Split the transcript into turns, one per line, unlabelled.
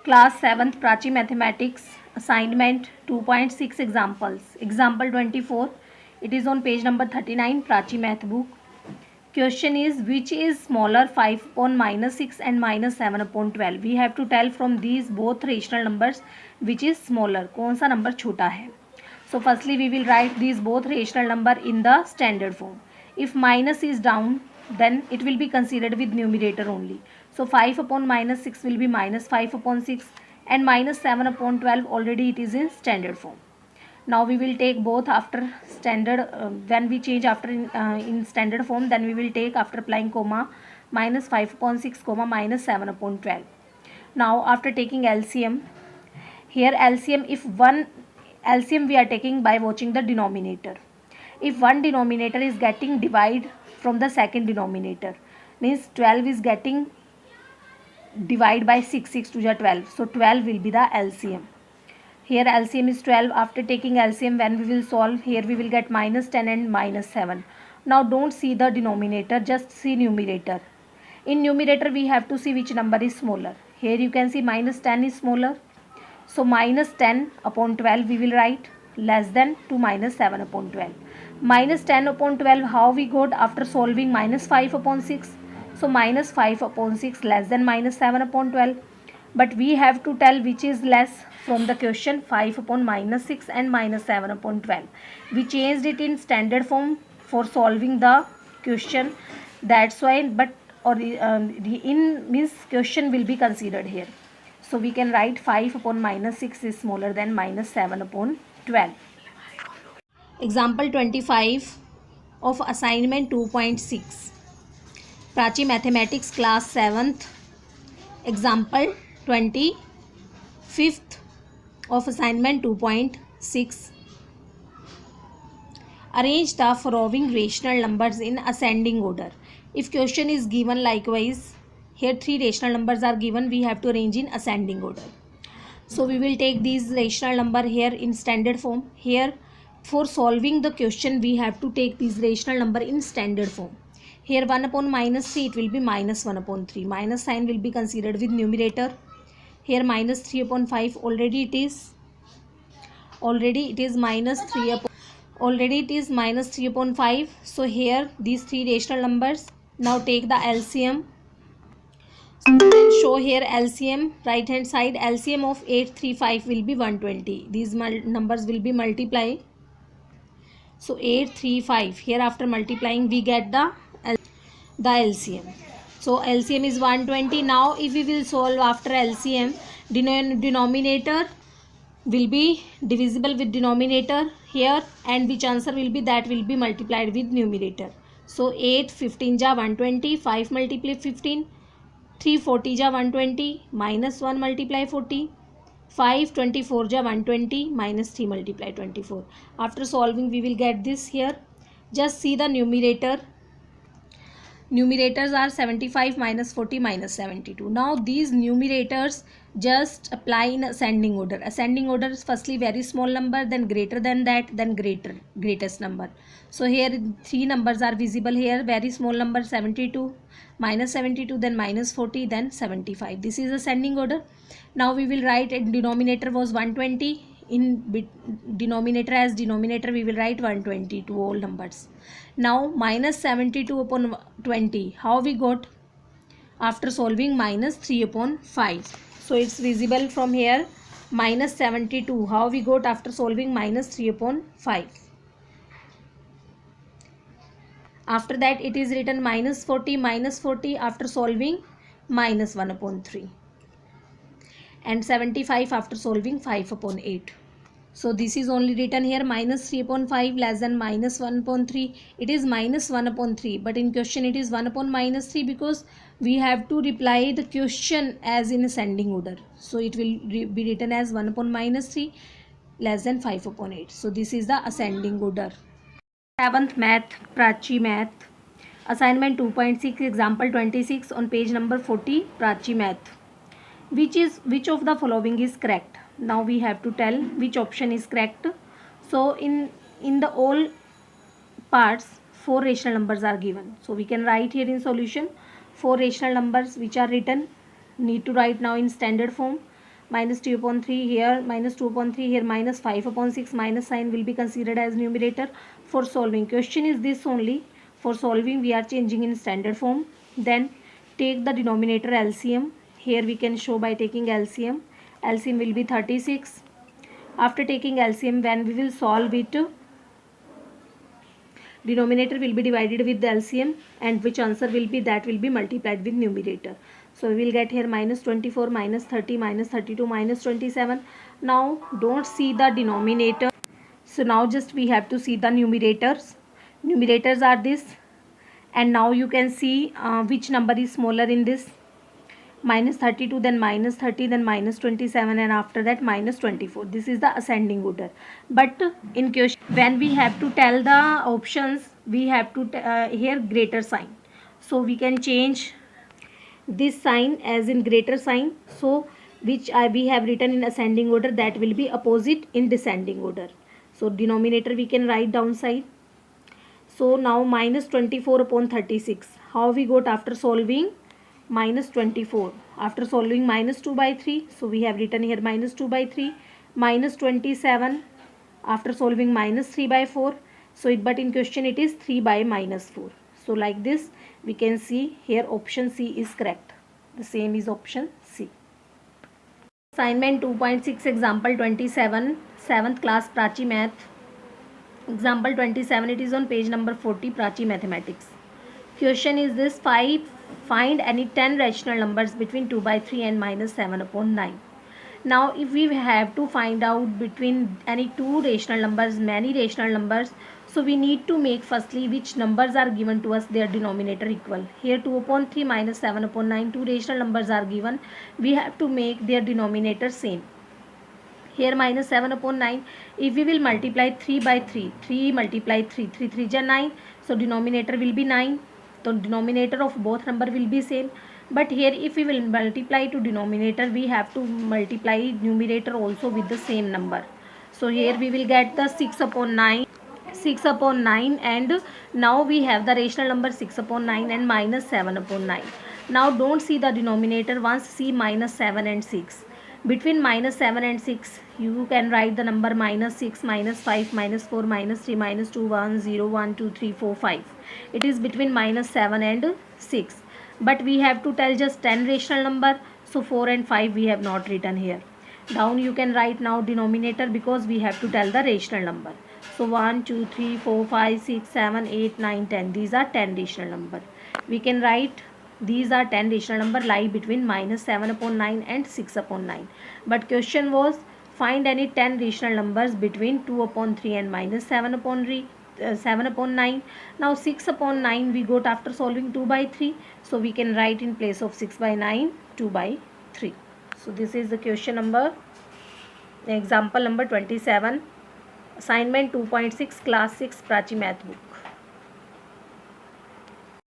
Class 7th Prachi Mathematics Assignment 2.6 Examples. Example 24. It is on page number 39 Prachi Math book. Question is, which is smaller, 5 upon minus 6 and minus 7 upon 12. We have to tell from these both rational numbers which is smaller. कौन सा number छोटा है. So firstly we will write these both rational number in the standard form. If minus is down, then it will be considered with numerator only. So 5 upon minus 6 will be minus 5 upon 6 and minus 7 upon 12 already it is in standard form. Now we will take both after standard, when we change after in standard form, then we will take after applying comma minus 5 upon 6 comma minus 7 upon 12. Now after taking LCM, here LCM, if one LCM we are taking by watching the denominator. If one denominator is getting divide from the second denominator, means 12 is getting divide by 6, 6 to the 12, so 12 will be the LCM. Here LCM is 12. After taking LCM, when we will solve, here we will get minus 10 and minus 7. Now don't see the denominator, just see numerator. In numerator we have to see which number is smaller. Here you can see minus 10 is smaller. So minus 10 upon 12 we will write, less than to minus 7 upon 12. Minus 10 upon 12, how we got after solving minus 5 upon 6. So minus 5 upon 6 less than minus 7 upon 12. But we have to tell which is less from the question, 5 upon minus 6 and minus 7 upon 12. We changed it in standard form for solving the question. That's why, but or in means question will be considered here. So we can write 5 upon minus 6 is smaller than minus 7 upon 12. Example 25 of assignment 2.6. Prachi Mathematics class 7th. Example 25th of assignment 2.6. Arrange the following rational numbers in ascending order. If question is given likewise, here three rational numbers are given, we have to arrange in ascending order. So we will take these rational number here in standard form. Here for solving the question we have to take these rational number in standard form. Here 1 upon minus 3, it will be minus 1 upon 3. Minus sign will be considered with numerator. Here minus 3 upon 5, already it is minus 3 upon, already it is minus 3 upon 5. So here these three rational numbers. Now take the LCM. So show here LCM, right hand side, LCM of 835 will be 120. These numbers will be multiplied. So 835, here after multiplying we get the LCM. So LCM is 120. Now if we will solve after LCM, denominator will be divisible with denominator here, and which answer will be, that will be multiplied with numerator. So 8 15 ja 120, 5 multiply 15, 3 40 ja 120, minus 1 multiply 40, 5 24 ja 120, minus 3 multiply 24. After solving we will get this here. Just see the numerator. Numerators are 75 minus 40 minus 72. Now these numerators just apply in ascending order. Ascending order is firstly very small number, then greater than that, then greatest number. So here three numbers are visible here. Very small number 72, minus 72, then minus 40, then 75. This is ascending order. Now we will write denominator was 120. In denominator, as denominator we will write 120 to all numbers. Now minus 72 upon 20, how we got after solving minus 3 upon 5. So it's visible from here, minus 72, how we got after solving minus 3 upon 5. After that it is written minus 40 after solving minus 1 upon 3. And 75 after solving 5 upon 8. So this is only written here minus 3 upon 5 less than minus 1 upon 3. It is minus 1 upon 3, but in question it is 1 upon minus 3 because we have to reply the question as in ascending order. So it will be written as 1 upon minus 3 less than 5 upon 8. So this is the ascending order. 7th Math, Prachi Math, Assignment 2.6, Example 26 on page number 40, Prachi Math. Which of the following is correct? Now we have to tell which option is correct. So in the all parts 4 rational numbers are given. So we can write here in solution 4 rational numbers which are written. Need to write now in standard form. minus 2 upon 3 here, minus 2 upon 3 here, minus 5 upon 6, minus sign will be considered as numerator for solving. Question is this only. For solving we are changing in standard form. Then take the denominator LCM. Here we can show by taking LCM. LCM will be 36. After taking LCM, when we will solve it, denominator will be divided with the LCM, and which answer will be, that will be multiplied with numerator. So we will get here minus 24, minus 30, minus 32, minus 27. Now don't see the denominator. So now just we have to see the numerators. Numerators are this, and now you can see which number is smaller in this. Minus 32, then minus 30, then minus 27, and after that minus 24. This is the ascending order. But in question, when we have to tell the options, we have to here greater sign. So we can change this sign as in greater sign. So which we have written in ascending order, that will be opposite in descending order. So denominator we can write downside. So now minus 24 upon 36. How we got after solving? Minus 24. After solving minus 2 by 3. So we have written here minus 2 by 3. Minus 27. After solving minus 3 by 4. So but in question it is 3 by minus 4. So like this we can see here option C is correct. The same is option C. Assignment 2.6 example 27. 7th class Prachi Math. Example 27, it is on page number 40, Prachi Mathematics. Question is this: find any 10 rational numbers between 2 by 3 and minus 7 upon 9. Now if we have to find out between any two rational numbers, many rational numbers, so we need to make firstly which numbers are given to us, their denominator equal. Here 2 upon 3 minus 7 upon 9, two rational numbers are given. We have to make their denominator same. Here minus 7 upon 9, if we will multiply 3 by 3, 3 multiply 3, 3 3 is 9, so denominator will be 9. So denominator of both number will be same. But here if we will multiply to denominator, we have to multiply numerator also with the same number. So here we will get the 6 upon 9, 6 upon 9, and now we have the rational number 6 upon 9 and minus 7 upon 9. Now don't see the denominator, once see minus 7 and 6. Between minus 7 and 6, you can write the number minus 6, minus 5, minus 4, minus 3, minus 2, 1, 0, 1, 2, 3, 4, 5. It is between minus 7 and 6. But we have to tell just 10 rational number. So 4 and 5 we have not written here. Down you can write now denominator, because we have to tell the rational number. So 1, 2, 3, 4, 5, 6, 7, 8, 9, 10. These are 10 rational number. We can write these are 10 rational number lie between minus 7 upon 9 and 6 upon 9. But question was find any 10 rational numbers between 2 upon 3 and minus 7 upon 9. Now 6 upon 9 we got after solving 2 by 3. So we can write in place of 6 by 9, 2 by 3. So this is the question number, example number 27. Assignment 2.6 class 6 Prachi Math book.